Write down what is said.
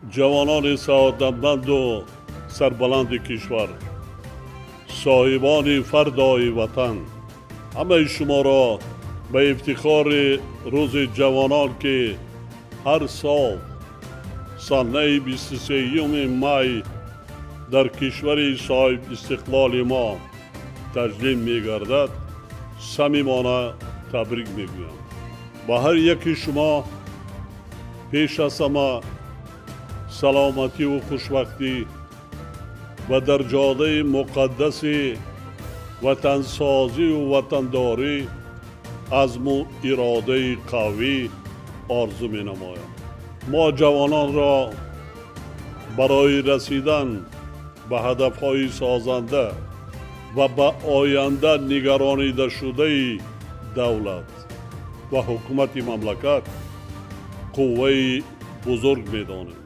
جوانان سعادتمند و سربلند کشور، صاحبان فردای وطن، همه شما را به افتخار روز جوانان که هر سال سنه 23 می در کشور صاحب استقلال ما تجلیل می گردد، صمیمانه تبریک می گویم. با هر یک شما پیش از همه سلامتی و خوشبختی و در جاده مقدس وطنسازی و وطنداری عزم و اراده قوی آرزو می نمایم. ما جوانان را برای رسیدن به هدفهای سازنده و به آینده نگرانیده شده دولت و حکومت مملکت قوه بزرگ می دانیم.